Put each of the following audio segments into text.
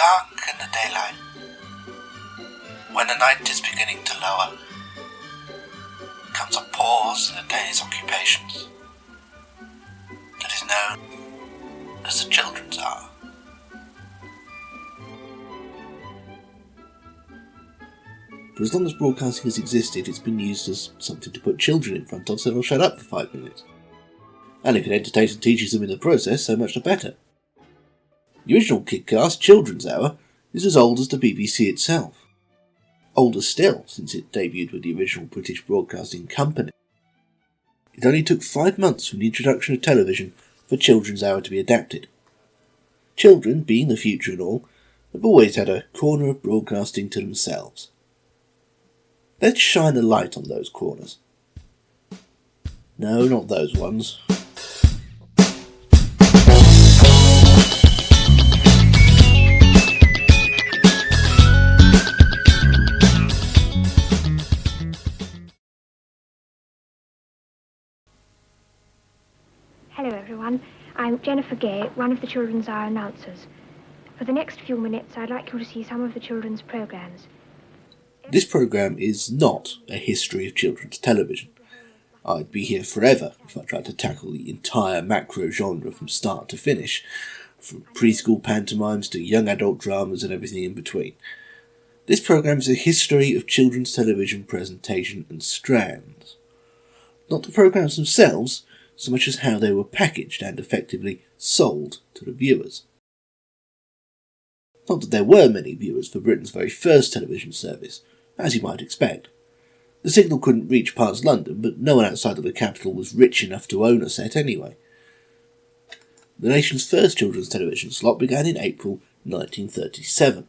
dark in the daylight, when the night is beginning to lower, comes a pause in the day's occupations that is known as the children's hour. For as long as broadcasting has existed, it's been used as something to put children in front of so they'll shut up for 5 minutes. And if it entertains and teaches them in the process, so much the better. The original Kidcast Children's Hour is as old as the BBC itself. Older still, since it debuted with the original British Broadcasting Company. It only took 5 months from the introduction of television for Children's Hour to be adapted. Children, being the future and all, have always had a corner of broadcasting to themselves. Let's shine a light on those corners. No, not those ones. Hello everyone, I'm Jennifer Gay, one of the Children's Hour announcers. For the next few minutes I'd like you to see some of the children's programmes. This programme is not a history of children's television. I'd be here forever if I tried to tackle the entire macro genre from start to finish, from preschool pantomimes to young adult dramas and everything in between. This programme is a history of children's television presentation and strands. Not the programmes themselves, so much as how they were packaged and effectively sold to the viewers. Not that there were many viewers for Britain's very first television service, as you might expect. The signal couldn't reach past London, but no one outside of the capital was rich enough to own a set anyway. The nation's first children's television slot began in April 1937,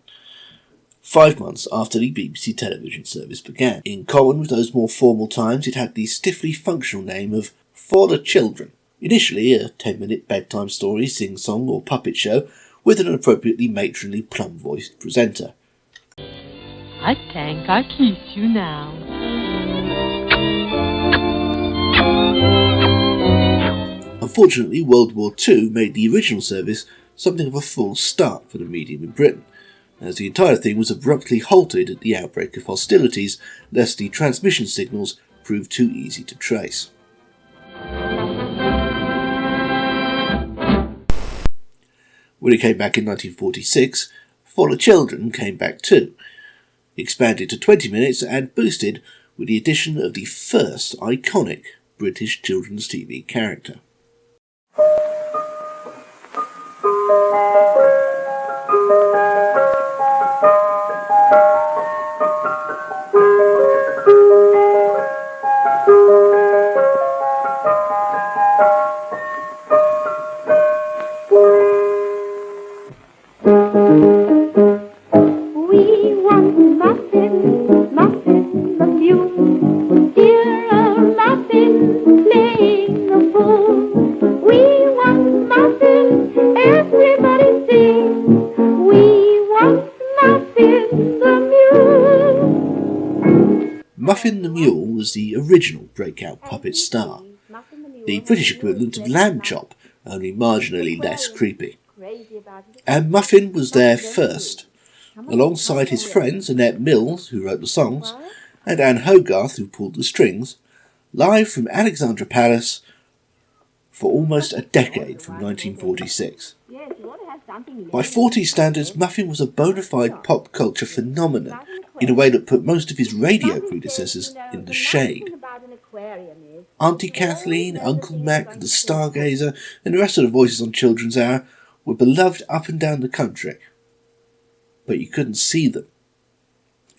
5 months after the BBC television service began. In common with those more formal times, it had the stiffly functional name of For the Children, initially a 10-minute bedtime story, sing-song or puppet show with an appropriately matronly plum-voiced presenter. I think I kiss you now. Unfortunately, World War II made the original service something of a false start for the medium in Britain, as the entire thing was abruptly halted at the outbreak of hostilities, lest the transmission signals proved too easy to trace. When it came back in 1946, For the Children came back too, expanded to 20 minutes and boosted with the addition of the first iconic British children's TV character. We want Muffin the Mule, dear Muffin playing the fool. We want Muffin, everybody sing. We want Muffin the Mule. Muffin the Mule was the original breakout puppet star, the British equivalent of Lamb Chop, only marginally less creepy. And Muffin was there first, alongside his friends Annette Mills, who wrote the songs, and Anne Hogarth, who pulled the strings, live from Alexandra Palace for almost a decade from 1946. By 40 standards, Muffin was a bona fide pop culture phenomenon in a way that put most of his radio predecessors in the shade. Auntie Kathleen, Uncle Mac, the Stargazer, and the rest of the voices on Children's Hour were beloved up and down the country, but you couldn't see them.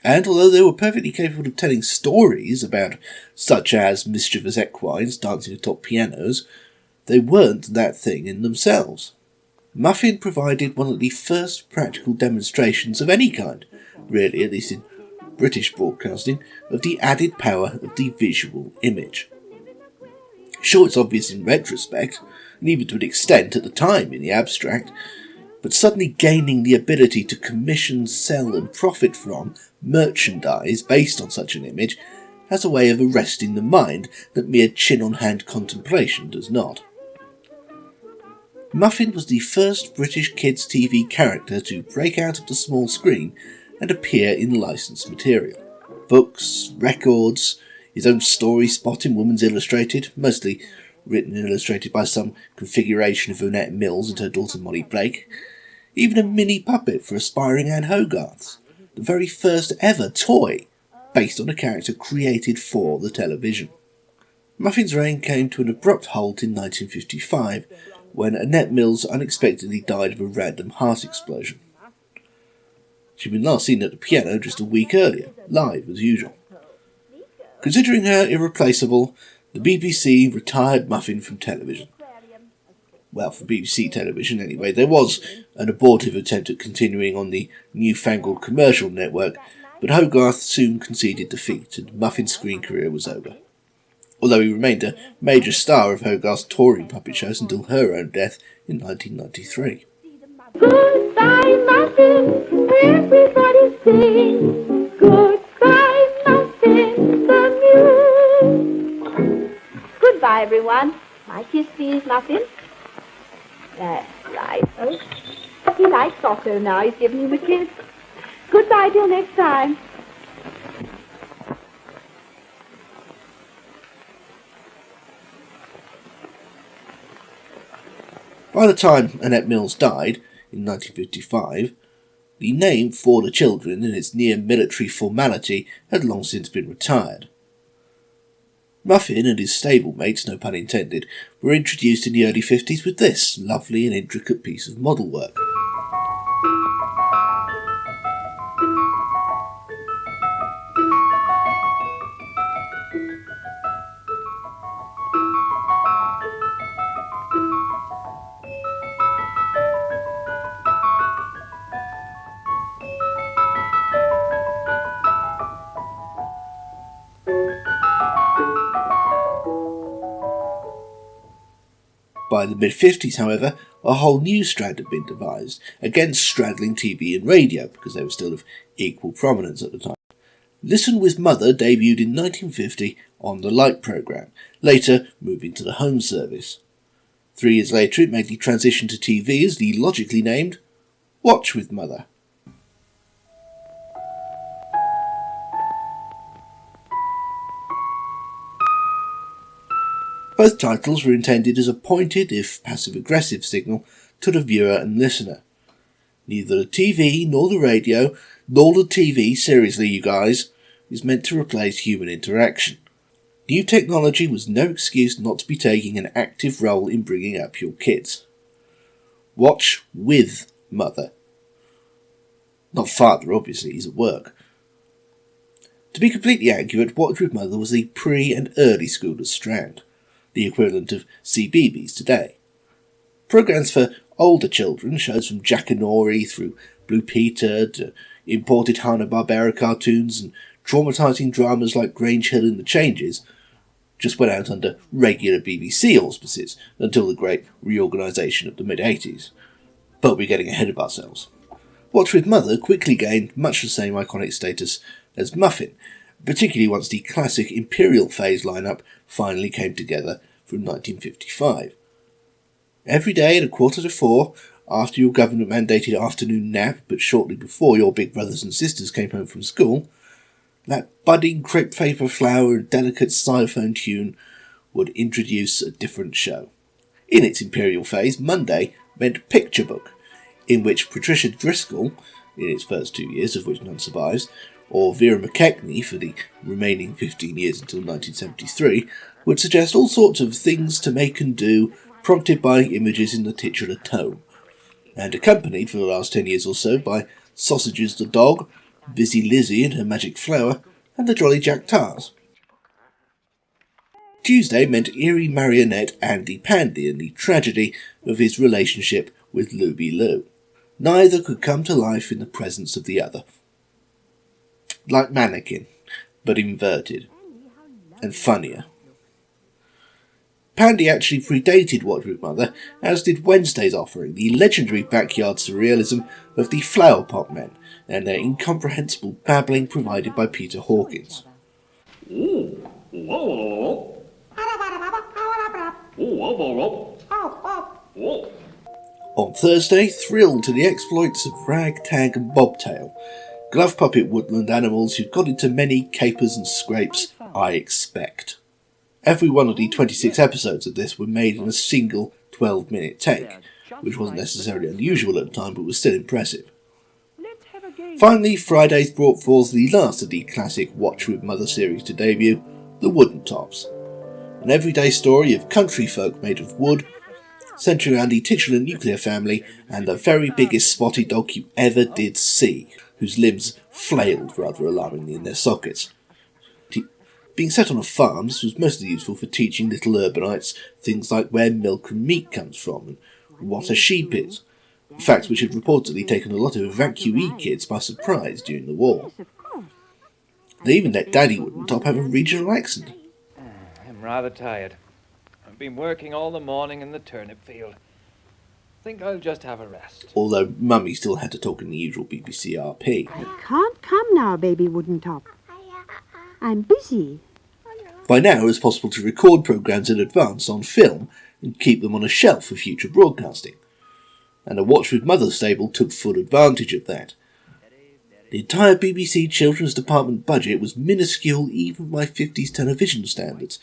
And although they were perfectly capable of telling stories about such as mischievous equines dancing atop pianos, they weren't that thing in themselves. Muffin provided one of the first practical demonstrations of any kind, really, at least in British broadcasting, of the added power of the visual image. Sure, it's obvious in retrospect, and even to an extent at the time in the abstract, but suddenly gaining the ability to commission, sell and profit from merchandise based on such an image has a way of arresting the mind that mere chin-on-hand contemplation does not. Muffin was the first British kids' TV character to break out of the small screen and appear in licensed material. Books, records, his own story spot in Woman's Illustrated, mostly written and illustrated by some configuration of Annette Mills and her daughter Molly Blake, even a mini puppet for aspiring Anne Hogarth's, the very first ever toy based on a character created for the television. Muffin's reign came to an abrupt halt in 1955 when Annette Mills unexpectedly died of a random heart explosion. She'd been last seen at the piano just a week earlier, live as usual. Considering her irreplaceable, the BBC retired Muffin from television. Well, for BBC television anyway. There was an abortive attempt at continuing on the newfangled commercial network, but Hogarth soon conceded defeat and Muffin's screen career was over. Although he remained a major star of Hogarth's touring puppet shows until her own death in 1993. Goodbye, Muffin, everybody sing. Goodbye, Muffin the Mule. Goodbye, everyone. My kiss, please, Muffin. That's right. Oh, he likes Otto now. He's giving him a kiss. Goodbye till next time. By the time Annette Mills died, in 1955, the name For the Children in its near-military formality had long since been retired. Muffin and his stablemates, no pun intended, were introduced in the early 50s with this lovely and intricate piece of model work. By the mid-50s, however, a whole new strand had been devised, against straddling TV and radio, because they were still of equal prominence at the time. Listen with Mother debuted in 1950 on the Light programme, later moving to the Home service. 3 years later it made the transition to TV as the logically named Watch with Mother. Both titles were intended as a pointed, if passive-aggressive, signal to the viewer and listener. Neither the TV nor the radio, nor the TV, seriously you guys, is meant to replace human interaction. New technology was no excuse not to be taking an active role in bringing up your kids. Watch with Mother. Not Father, obviously, he's at work. To be completely accurate, Watch with Mother was the pre- and early schoolers strand, the equivalent of CBeebies today. Programmes for older children, shows from Jackanory through Blue Peter to imported Hanna-Barbera cartoons and traumatising dramas like Grange Hill and the Changes, just went out under regular BBC auspices until the great reorganisation of the mid-80s. But we're getting ahead of ourselves. Watch with Mother quickly gained much the same iconic status as Muffin, particularly once the classic Imperial phase lineup finally came together from 1955. Every day at 4:15, after your government-mandated afternoon nap, but shortly before your big brothers and sisters came home from school, that budding crepe paper flower and delicate xylophone tune would introduce a different show. In its Imperial phase, Monday meant Picture Book, in which Patricia Driscoll, in its first 2 years, of which none survives, or Vera McKechnie for the remaining 15 years until 1973, would suggest all sorts of things to make and do, prompted by images in the titular tone, and accompanied for the last 10 years or so by Sausages the Dog, Busy Lizzie and her Magic Flower, and the Jolly Jack Tars. Tuesday meant eerie marionette Andy Pandy and the tragedy of his relationship with Looby Loo. Neither could come to life in the presence of the other. Like Mannequin, but inverted, and funnier. Pandy actually predated Watch with Mother, as did Wednesday's offering, the legendary backyard surrealism of the Flower Pot Men, and their incomprehensible babbling provided by Peter Hawkins. On Thursday, thrilled to the exploits of Rag, Tag and Bobtail, glove puppet woodland animals who got into many capers and scrapes, I expect. Every one of the 26 episodes of this were made in a single 12-minute take, which wasn't necessarily unusual at the time but was still impressive. Finally, Fridays brought forth the last of the classic Watch with Mother series to debut, The Wooden Tops, an everyday story of country folk made of wood, centred around the titular nuclear family and the very biggest spotty dog you ever did see, whose limbs flailed rather alarmingly in their sockets. Being set on a farm, this was mostly useful for teaching little urbanites things like where milk and meat comes from and what a sheep is, facts which had reportedly taken a lot of evacuee kids by surprise during the war. They even let Daddy Woodentop have a regional accent. I'm rather tired. I've been working all the morning in the turnip field. Think I'll just have a rest. Although Mummy still had to talk in the usual BBC RP. I can't come now, Baby Woodentop. I'm busy. By now it was possible to record programmes in advance on film and keep them on a shelf for future broadcasting, and a Watch with Mother stable took full advantage of that. The entire BBC Children's Department budget was minuscule even by 50s television standards,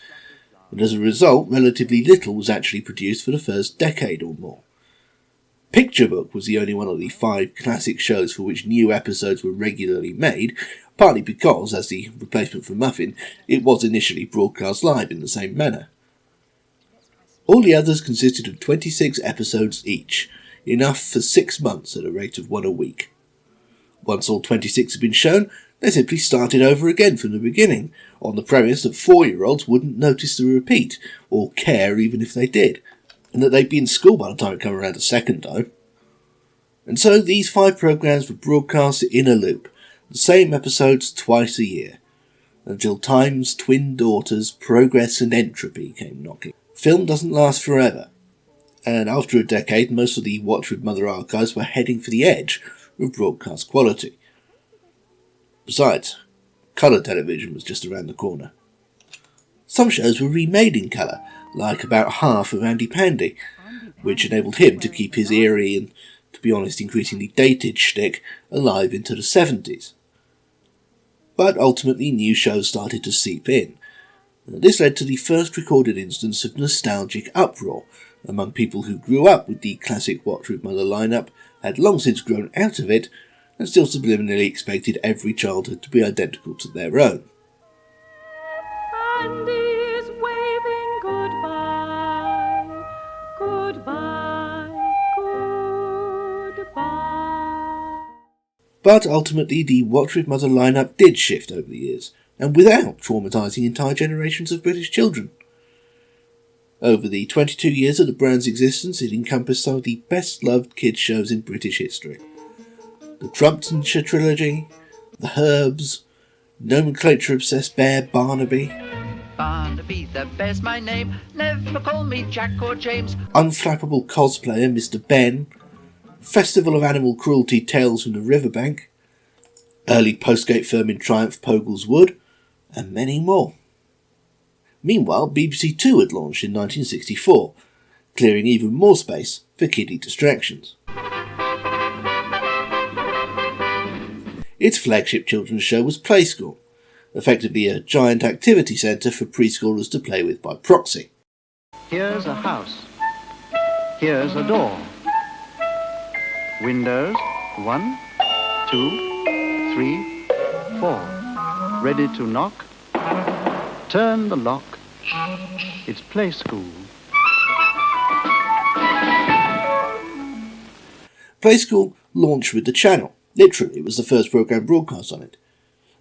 and as a result relatively little was actually produced for the first decade or more. Picture Book was the only one of the 5 classic shows for which new episodes were regularly made, partly because, as the replacement for Muffin, it was initially broadcast live in the same manner. All the others consisted of 26 episodes each, enough for 6 months at a rate of 1 a week. Once all 26 had been shown, they simply started over again from the beginning, on the premise that 4-year-olds wouldn't notice the repeat, or care even if they did, and that they'd be in school by the time it came around a second time. And so these 5 programmes were broadcast in a loop, the same episodes twice a year, until Time's twin daughters, Progress and Entropy, came knocking. Film doesn't last forever, and after a decade most of the Watch with Mother archives were heading for the edge of broadcast quality. Besides, colour television was just around the corner. Some shows were remade in colour, like about half of Andy Pandy, which enabled him to keep his eerie and, to be honest, increasingly dated shtick alive into the 70s. But ultimately new shows started to seep in. This led to the first recorded instance of nostalgic uproar among people who grew up with the classic Watch with Mother lineup, had long since grown out of it, and still subliminally expected every childhood to be identical to their own. Andy's waving goodbye, goodbye, goodbye. But ultimately the Watch with Mother lineup did shift over the years, and without traumatising entire generations of British children. Over the 22 years of the brand's existence, it encompassed some of the best-loved kids' shows in British history. The Trumptonshire trilogy, The Herbs, nomenclature-obsessed bear Barnaby, Barnaby the bear's my name, never call me Jack or James. unflappable cosplayer Mr. Ben, Festival of Animal Cruelty Tales from the Riverbank, early postgate firm in Triumph Pogle's Wood, and many more. Meanwhile, BBC Two had launched in 1964, clearing even more space for kiddie distractions. Its flagship children's show was Play School, effectively a giant activity centre for preschoolers to play with by proxy. Here's a house. Here's a door. Windows, 1, 2, 3, 4. Ready to knock? Turn the lock. It's Play School. Play School launched with the channel. Literally, it was the first programme broadcast on it,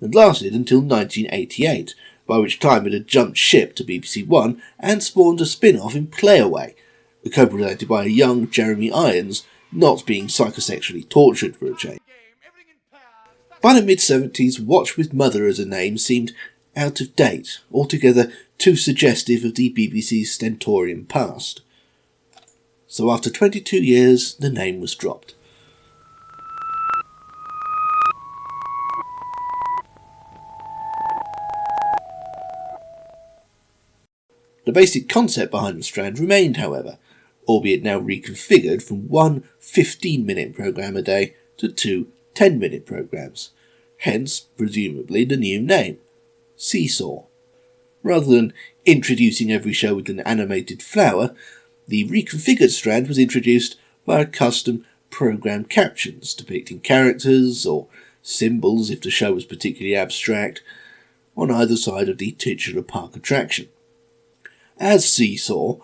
and lasted until 1988, by which time it had jumped ship to BBC One and spawned a spin-off in Playaway, co-presented by a young Jeremy Irons, not being psychosexually tortured for a change. By the mid-70s, Watch with Mother as a name seemed out of date, altogether too suggestive of the BBC's stentorian past. So after 22 years, the name was dropped. The basic concept behind the strand remained, however, albeit now reconfigured from one 15-minute programme a day to two 10-minute programmes, hence, presumably, the new name, Seesaw. Rather than introducing every show with an animated flower, the reconfigured strand was introduced via custom programme captions depicting characters or symbols if the show was particularly abstract, on either side of the titular park attraction. As Seesaw,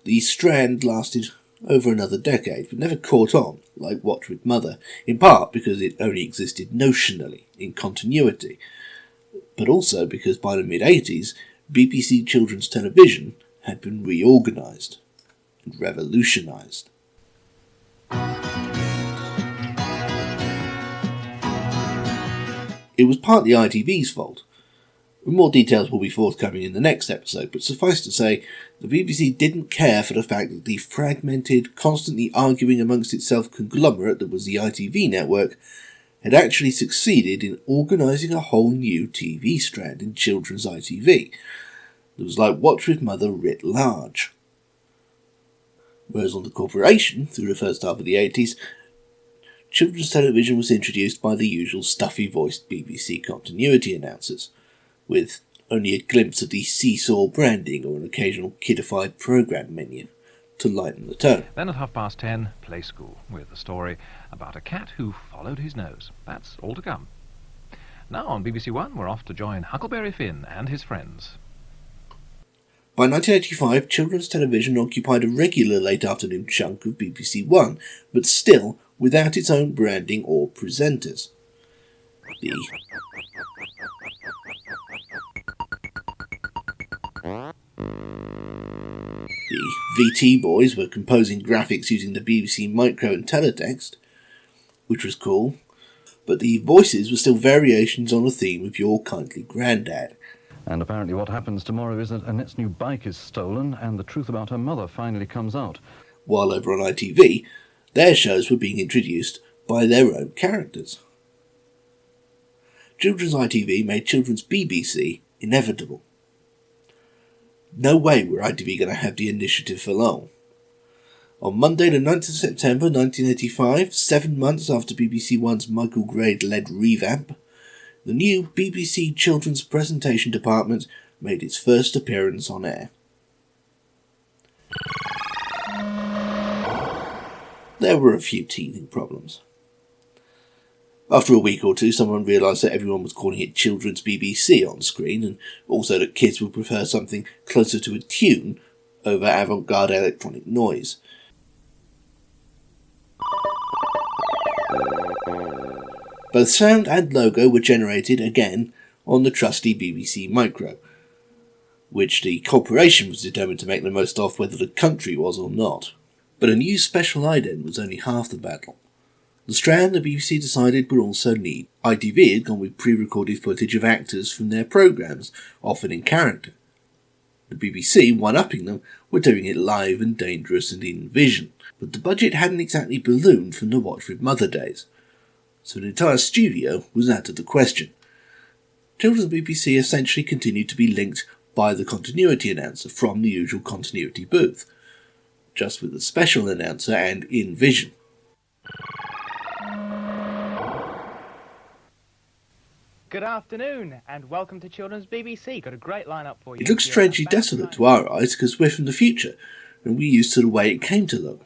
the strand lasted over another decade, but never caught on, like Watch with Mother, in part because it only existed notionally, in continuity, but also because by the mid-80s, BBC children's television had been reorganised and revolutionised. It was partly ITV's fault. More details will be forthcoming in the next episode, but suffice to say, the BBC didn't care for the fact that the fragmented, constantly arguing amongst itself conglomerate that was the ITV network had actually succeeded in organising a whole new TV strand in children's ITV that was like Watch with Mother writ large. Whereas on the corporation, through the first half of the 80s, children's television was introduced by the usual stuffy-voiced BBC continuity announcers, with only a glimpse of the Seesaw branding or an occasional kidified programme menu to lighten the tone. Then at 10:30, Play School, with a story about a cat who followed his nose. That's all to come. Now on BBC One, we're off to join Huckleberry Finn and his friends. By 1985, children's television occupied a regular late afternoon chunk of BBC One, but still without its own branding or presenters. The VT boys were composing graphics using the BBC Micro and Teletext, which was cool, but the voices were still variations on the theme of Your Kindly Grandad. And apparently what happens tomorrow is that Annette's new bike is stolen and the truth about her mother finally comes out. While over on ITV, their shows were being introduced by their own characters. Children's ITV made children's BBC inevitable. No way were ITV going to have the initiative for long. On Monday the 9th of September 1985, 7 months after BBC One's Michael Grade-led revamp, the new BBC Children's Presentation Department made its first appearance on air. There were a few teething problems. After a week or two, someone realised that everyone was calling it Children's BBC on screen, and also that kids would prefer something closer to a tune over avant-garde electronic noise. Both sound and logo were generated again on the trusty BBC Micro, which the corporation was determined to make the most of whether the country was or not. But a new special ident was only half the battle. The strand the BBC decided would also need. ITV had gone with pre-recorded footage of actors from their programmes, often in character. The BBC, one-upping them, were doing it live and dangerous and in vision, but the budget hadn't exactly ballooned from the Watch with Mother days, so an entire studio was out of the question. Children's BBC essentially continued to be linked by the continuity announcer from the usual continuity booth, just with a special announcer and in vision. Good afternoon, and welcome to Children's BBC. Got a great lineup for you. It looks strangely desolate to our eyes because we're from the future, and we're used to the way it came to look.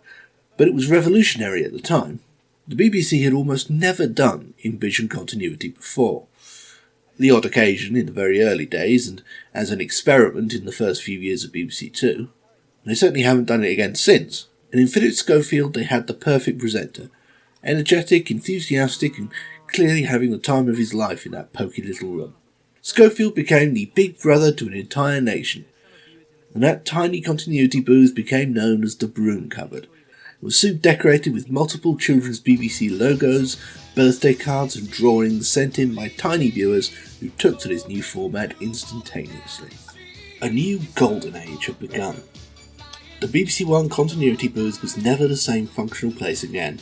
But it was revolutionary at the time. The BBC had almost never done in-vision continuity before. The odd occasion in the very early days, and as an experiment in the first few years of BBC Two. They certainly haven't done it again since. And in Philip Schofield they had the perfect presenter. Energetic, enthusiastic, and clearly having the time of his life in that poky little room. Schofield became the big brother to an entire nation, and that tiny continuity booth became known as the broom cupboard. It was soon decorated with multiple children's BBC logos, birthday cards and drawings sent in by tiny viewers who took to this new format instantaneously. A new golden age had begun. The BBC One continuity booth was never the same functional place again.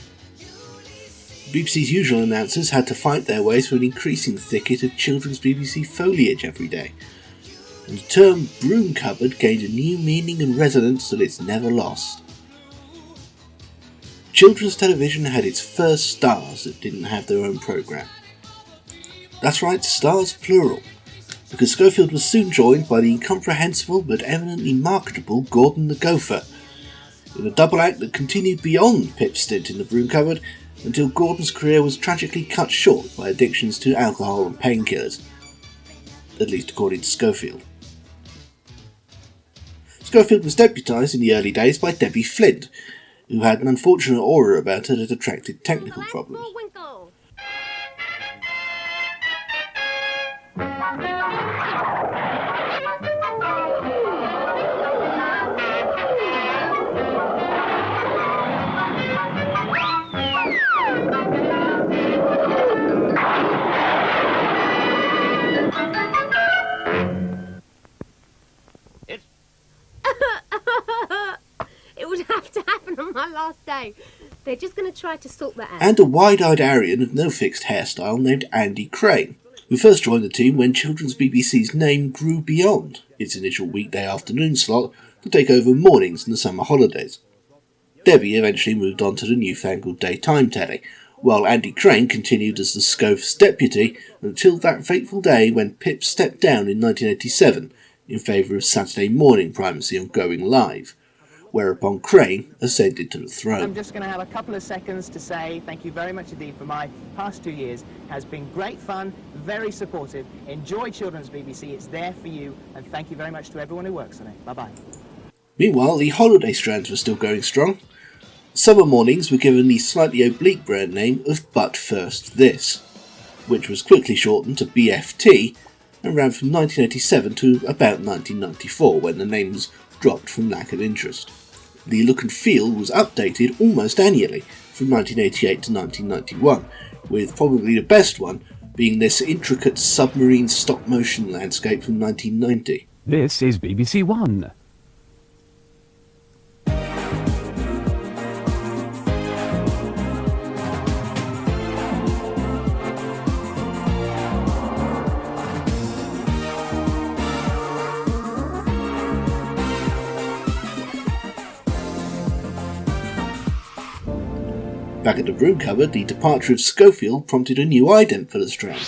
BBC's usual announcers had to fight their way through an increasing thicket of children's BBC foliage every day, and the term broom cupboard gained a new meaning and resonance that it's never lost. children's television had its first stars that didn't have their own programme. That's right, stars plural, because Schofield was soon joined by the incomprehensible but eminently marketable Gordon the Gopher, in a double act that continued beyond Pip's stint in the broom cupboard until Gordon's career was tragically cut short by addictions to alcohol and painkillers, at least according to Schofield. Schofield was deputised in the early days by Debbie Flint, who had an unfortunate aura about her that attracted technical problems. It would have to happen on my last day. They're just going to try to sort that out. And a wide-eyed Aryan of no fixed hairstyle named Andy Crane, who first joined the team when children's BBC's name grew beyond its initial weekday afternoon slot to take over mornings in the summer holidays. Debbie eventually moved on to the newfangled daytime telly, while Andy Crane continued as the Scoff's deputy until that fateful day when Pip stepped down in 1987 in favour of Saturday morning primacy on Going Live, whereupon Crane ascended to the throne. I'm just going to have a couple of seconds to say thank you very much indeed for my past 2 years. Has been great fun, very supportive. Enjoy Children's BBC, it's there for you, and thank you very much to everyone who works on it. Bye-bye. Meanwhile, the holiday strands were still going strong. Summer mornings were given the slightly oblique brand name of But First This, which was quickly shortened to BFT and ran from 1987 to about 1994, when the name was dropped from lack of interest. The look and feel was updated almost annually from 1988 to 1991, with probably the best one being this intricate submarine stop-motion landscape from 1990. This is BBC One. Back at the broom cupboard, the departure of Schofield prompted a new ident for the strand.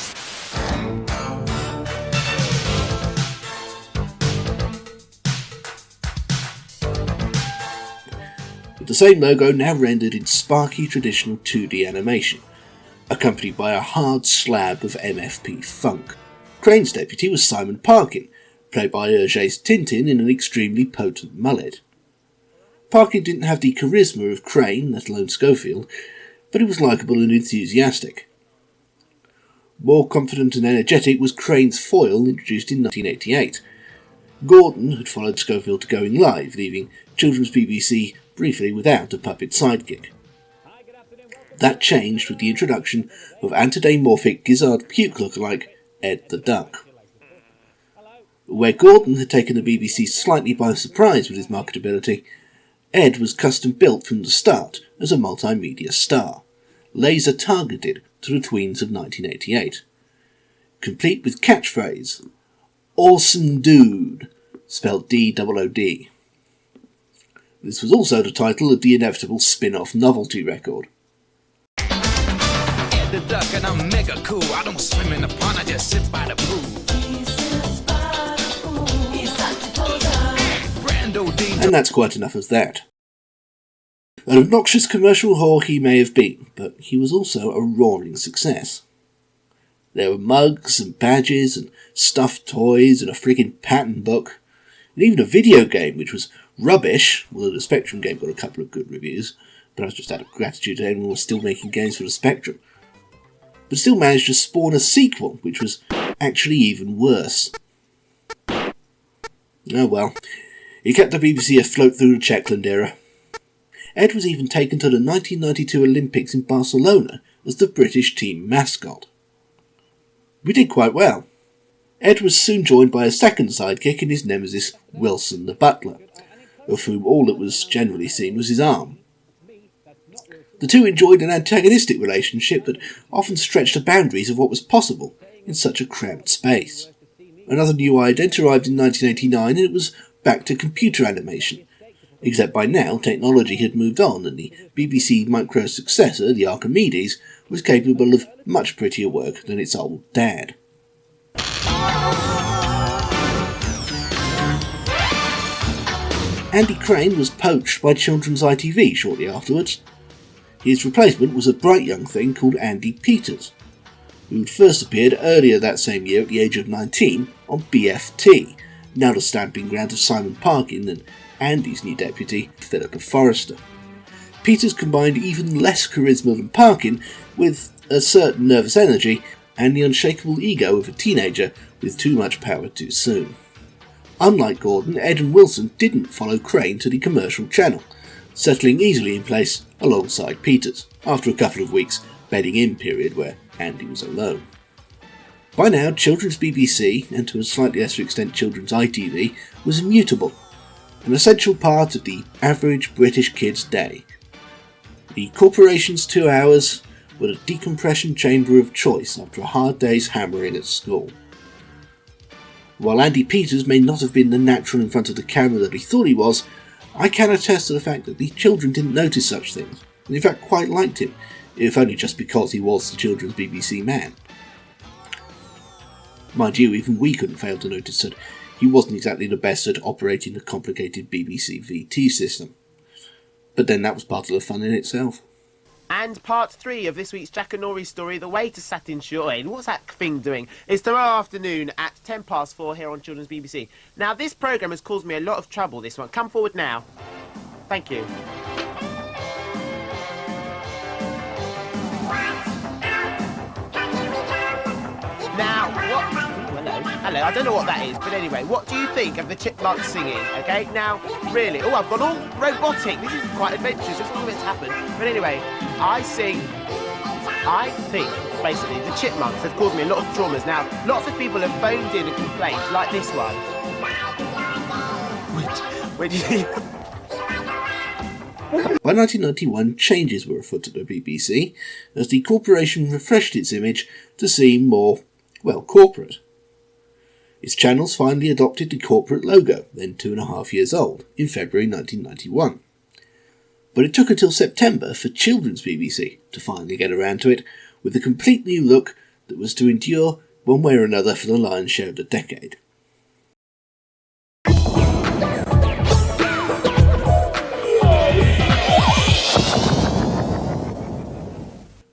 With the same logo now rendered in sparky traditional 2D animation, accompanied by a hard slab of MFP funk. Crane's deputy was Simon Parkin, played by Hergé's Tintin in an extremely potent mullet. Parkin didn't have the charisma of Crane, let alone Schofield, but he was likeable and enthusiastic. More confident and energetic was Crane's foil, introduced in 1988. Gordon had followed Schofield to Going Live, leaving Children's BBC briefly without a puppet sidekick. That changed with the introduction of antidamorphic gizzard puke lookalike Ed the Duck. Where Gordon had taken the BBC slightly by surprise with his marketability, Ed was custom built from the start as a multimedia star, laser targeted to the tweens of 1988, complete with catchphrase, "Awesome Dude," spelled D-O-O-D. This was also the title of the inevitable spin-off novelty record. Ed the Duck and I'm mega cool. I don't swim in the pond, I just sit by the pool. And that's quite enough of that. An obnoxious commercial whore he may have been, but he was also a roaring success. There were mugs and badges and stuffed toys and a friggin' pattern book, and even a video game which was rubbish, although the Spectrum game got a couple of good reviews, but I was just out of gratitude to anyone who was still making games for the Spectrum. But still managed to spawn a sequel, which was actually even worse. Oh well. He kept the BBC afloat through the Checkland era. Ed was even taken to the 1992 Olympics in Barcelona as the British team mascot. We did quite well. Ed was soon joined by a second sidekick in his nemesis Wilson the butler, of whom all that was generally seen was his arm. The two enjoyed an antagonistic relationship that often stretched the boundaries of what was possible in such a cramped space. Another new ident arrived in 1989 and it was back to computer animation, except by now technology had moved on and the BBC Micro's successor, the Archimedes, was capable of much prettier work than its old dad. Andy Crane was poached by children's ITV shortly afterwards. His replacement was a bright young thing called Andy Peters, who had first appeared earlier that same year at the age of 19 on BFT, now the stamping ground of Simon Parkin and Andy's new deputy, Philippa Forrester. Peters combined even less charisma than Parkin with a certain nervous energy and the unshakable ego of a teenager with too much power too soon. Unlike Gordon, Ed and Wilson didn't follow Crane to the commercial channel, settling easily in place alongside Peters, after a couple of weeks' bedding-in period where Andy was alone. By now, children's BBC, and to a slightly lesser extent children's ITV, was immutable, an essential part of the average British kid's day. The corporation's 2 hours were a decompression chamber of choice after a hard day's hammering at school. While Andy Peters may not have been the natural in front of the camera that he thought he was, I can attest to the fact that the children didn't notice such things, and in fact quite liked him, if only just because he was the children's BBC man. Mind you, even we couldn't fail to notice that he wasn't exactly the best at operating the complicated BBC VT system. But then that was part of the fun in itself. And part 3 of this week's Jack and Nori story, The Way to Satin Shore. What's that thing doing? It's tomorrow afternoon at 4:10 here on Children's BBC. Now, this programme has caused me a lot of trouble, this one. Come forward now. Thank you. Now, what... Hello, I don't know what that is, but anyway, what do you think of the chipmunks singing, okay? Now, really, oh, I've gone all robotic. This is quite adventurous, just all of it's happened. But anyway, I think, basically, the chipmunks have caused me a lot of traumas. Now, lots of people have phoned in and complained, like this one. Which By 1991, changes were afoot at the BBC, as the corporation refreshed its image to seem more, well, corporate. Its channels finally adopted the corporate logo, then 2.5 years old, in February 1991. But it took until September for Children's BBC to finally get around to it, with a complete new look that was to endure one way or another for the lion's share of the decade.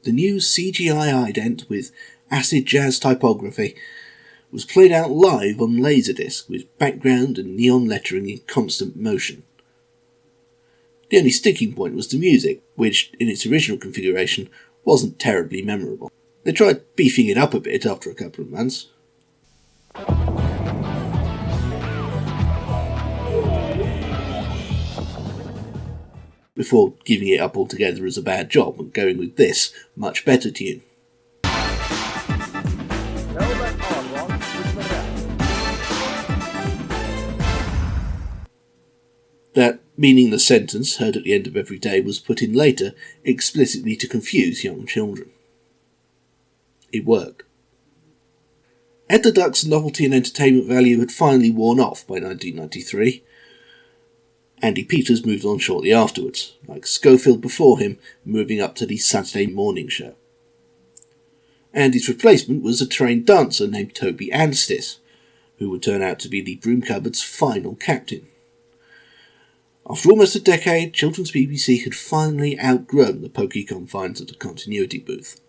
The new CGI ident with acid jazz typography was played out live on Laserdisc with background and neon lettering in constant motion. The only sticking point was the music, which, in its original configuration, wasn't terribly memorable. They tried beefing it up a bit after a couple of months. Before giving it up altogether as a bad job and going with this, much better tune. That meaning the sentence, heard at the end of every day, was put in later, explicitly to confuse young children. It worked. Ed the Duck's novelty and entertainment value had finally worn off by 1993. Andy Peters moved on shortly afterwards, like Schofield before him, moving up to the Saturday morning show. Andy's replacement was a trained dancer named Toby Anstis, who would turn out to be the broom cupboard's final captain. After almost a decade, Children's BBC had finally outgrown the pokey confines of the continuity booth.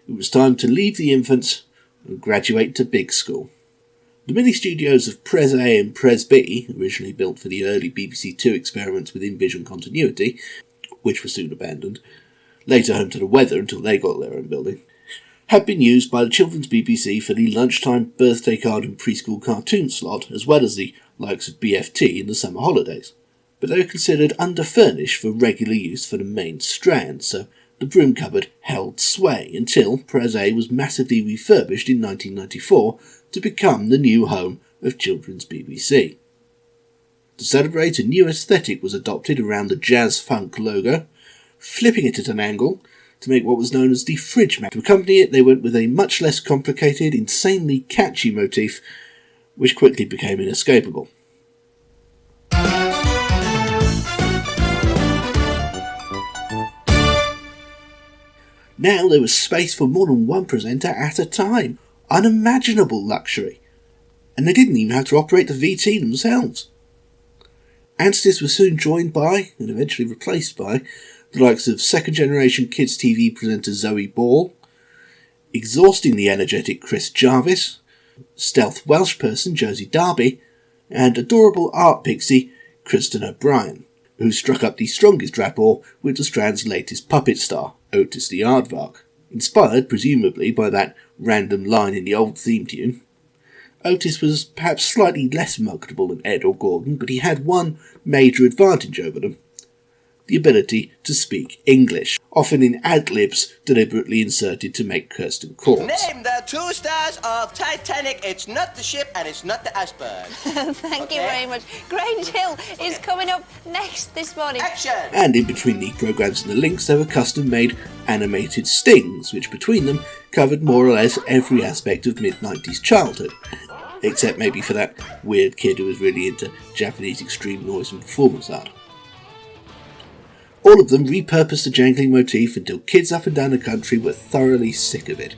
It was time to leave the infants and graduate to big school. The mini studios of Pres A and Pres B, originally built for the early BBC Two experiments with in-vision continuity, which were soon abandoned, later home to the Weather until they got their own building, had been used by the Children's BBC for the lunchtime birthday card and preschool cartoon slot, as well as the likes of BFT in the summer holidays. But they were considered underfurnished for regular use for the main strand, so the broom cupboard held sway until Pres A was massively refurbished in 1994 to become the new home of Children's BBC. To celebrate, a new aesthetic was adopted around the jazz funk logo, flipping it at an angle to make what was known as the fridge map. To accompany it, they went with a much less complicated, insanely catchy motif, which quickly became inescapable. Now there was space for more than one presenter at a time. Unimaginable luxury. And they didn't even have to operate the VT themselves. Answers were soon joined by, and eventually replaced by, the likes of second-generation kids TV presenter Zoe Ball, exhaustingly energetic Chris Jarvis, stealth Welsh person Josie Darby, and adorable art pixie Kristen O'Brien, who struck up the strongest rapport with the Strand's latest puppet star, Otis the Aardvark. Inspired, presumably, by that random line in the old theme tune, Otis was perhaps slightly less marketable than Ed or Gordon, but he had one major advantage over them: the ability to speak English, often in ad-libs deliberately inserted to make Kirsten chords. Name the 2 stars of Titanic. It's not the ship and it's not the iceberg. Thank you very much. Grange Hill is coming up next this morning. Action! And in between the programmes and the links, there were custom-made animated stings, which between them covered more or less every aspect of mid-90s childhood, except maybe for that weird kid who was really into Japanese extreme noise and performance art. All of them repurposed the jangling motif until kids up and down the country were thoroughly sick of it.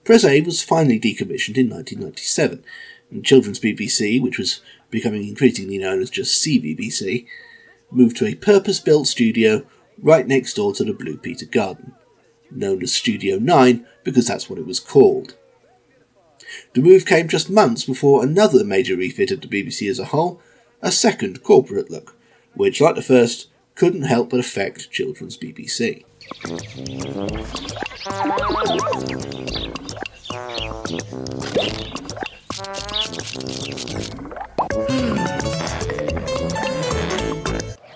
Press A was finally decommissioned in 1997, and Children's BBC, which was becoming increasingly known as just CBBC, moved to a purpose-built studio right next door to the Blue Peter Garden, known as Studio 9 because that's what it was called. The move came just months before another major refit of the BBC as a whole, a second corporate look, which, like the first, couldn't help but affect Children's BBC.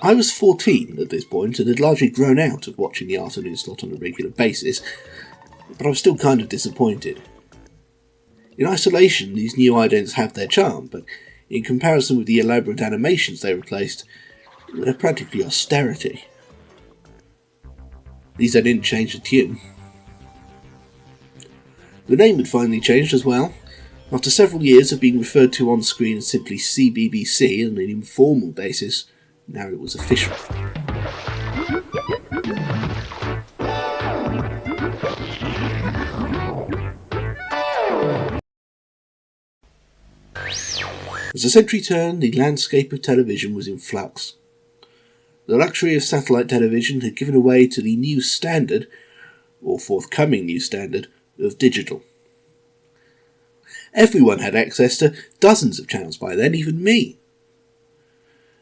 I was 14 at this point and had largely grown out of watching the afternoon slot on a regular basis, but I was still kind of disappointed. In isolation, these new idents have their charm, but in comparison with the elaborate animations they replaced, they're practically austerity. At least they didn't change the tune. The name had finally changed as well. After several years of being referred to on screen as simply CBBC on an informal basis, now it was official. As the century turned, the landscape of television was in flux. The luxury of satellite television had given way to the new standard, or forthcoming new standard, of digital. Everyone had access to dozens of channels by then, even me.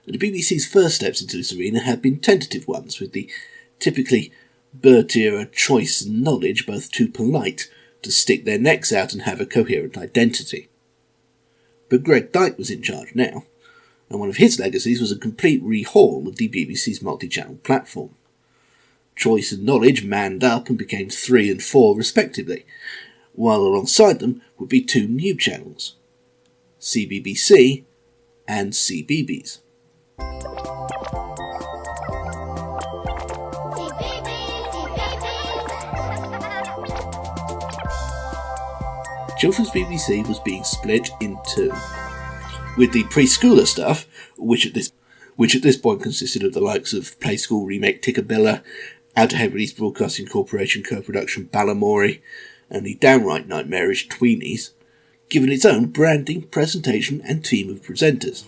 The BBC's first steps into this arena had been tentative ones, with the typically Burt-era choice and knowledge both too polite to stick their necks out and have a coherent identity. But Greg Dyke was in charge now, and one of his legacies was a complete rehaul of the BBC's multi-channel platform. Choice and knowledge manned up and became 3 and 4 respectively, while alongside them would be 2 new channels, CBBC and CBeebies. Children's BBC was being split in 2, with the preschooler stuff, which at this point consisted of the likes of Play School remake Tickabilla, Outer Hebrides Broadcasting Corporation co-production Balamory, and the downright nightmarish Tweenies, given its own branding, presentation and team of presenters,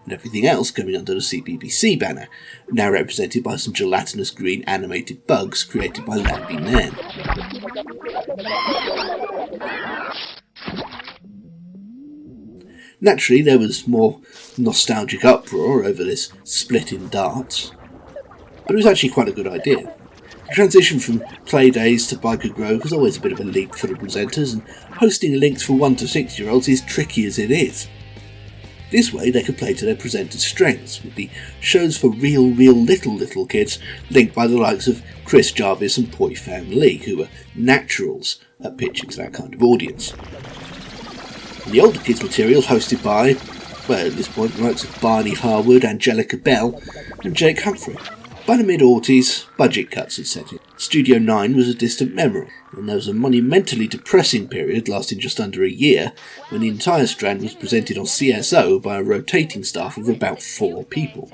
and everything else coming under the CBBC banner, now represented by some gelatinous green animated bugs created by Lambie Nairn. Naturally, there was more nostalgic uproar over this split in darts, but it was actually quite a good idea. The transition from Play Days to Biker Grove was always a bit of a leap for the presenters, and hosting links for 1 to 6-year-olds is tricky as it is. This way they could play to their presenters' strengths, with the shows for real little kids linked by the likes of Chris Jarvis and Poi Fan Lee, who were naturals at pitching to that kind of audience. And the older kids' material hosted by, well, at this point, the likes of Barney Harwood, Angelica Bell and Jake Humphrey. By the mid-aughties, budget cuts had set in. Studio 9 was a distant memory, and there was a monumentally depressing period lasting just under a year when the entire strand was presented on CSO by a rotating staff of about 4 people.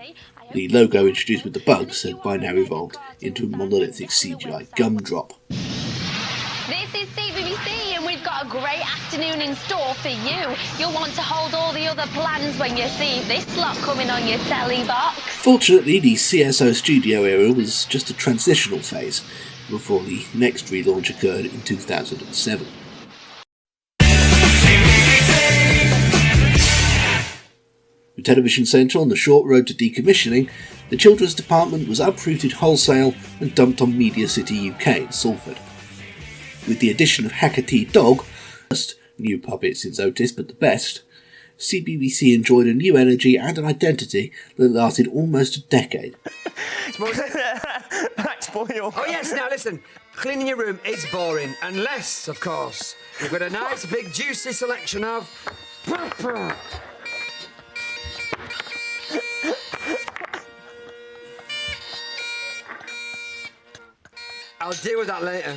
The logo introduced with the bugs had by now evolved into a monolithic CGI gumdrop. This is CBBC and we've got a great afternoon in store for you. You'll want to hold all the other plans when you see this lot coming on your telly box. Fortunately, the CSO studio era was just a transitional phase before the next relaunch occurred in 2007. With Television Central on the short road to decommissioning, the children's department was uprooted wholesale and dumped on Media City UK in Salford. With the addition of Hackatea Dog, first new puppet since Otis but the best, CBBC enjoyed a new energy and an identity that lasted almost a decade. Max Boyle. Oh yes, now listen, cleaning your room is boring, unless, of course, you've got a nice big juicy selection of... I'll deal with that later.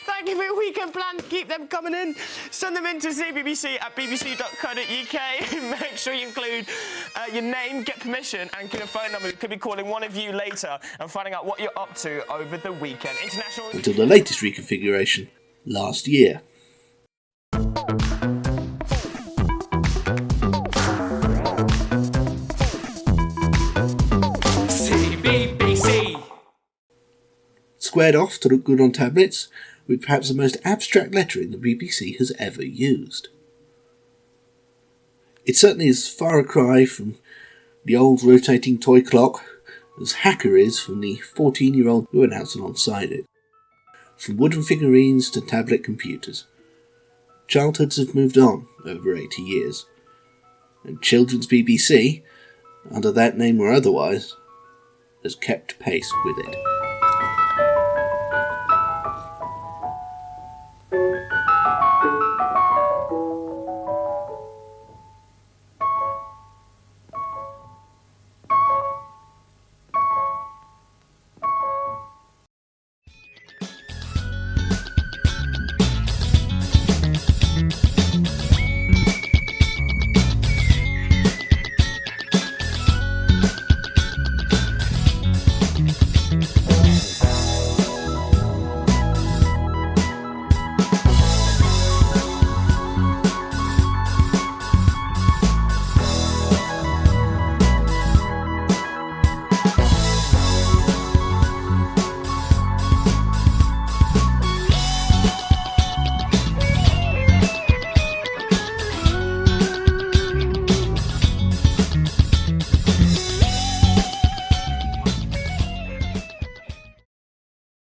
Thank you for your weekend plans. Keep them coming in. Send them in to cbbc@bbc.co.uk. Make sure you include your name, get permission, and get a phone number. We could be calling one of you later and finding out what you're up to over the weekend. International... Until the latest reconfiguration last year. CBBC. Squared off to look good on tablets, with perhaps the most abstract lettering the BBC has ever used. It certainly is far a cry from the old rotating toy clock as Hacker is from the 14-year-old who announced alongside it. From wooden figurines to tablet computers, childhoods have moved on over 80 years, and Children's BBC, under that name or otherwise, has kept pace with it.